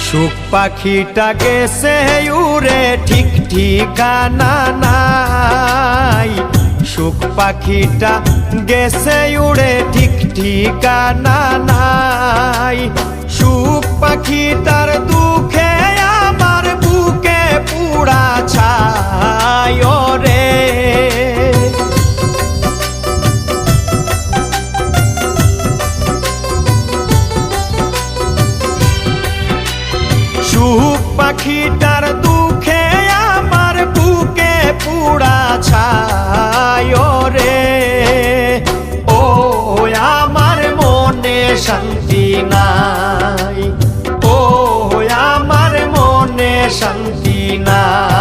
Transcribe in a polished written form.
সুখ পাখিটা গেছে উড়ে ঠিক ঠিকানা নাই। সুখ পাখিটা গেছে উড়ে ঠিক ঠিকানা নাই। সুখ পাখিটার দুঃখে আমার বুকে পুরা ছাই রে। সুখ পাখিটার দুঃখে আমার বুকে পুরা ছাই রে। ও আমার মনে শান্তি নাই, ও আমার মনে শান্তি নাই।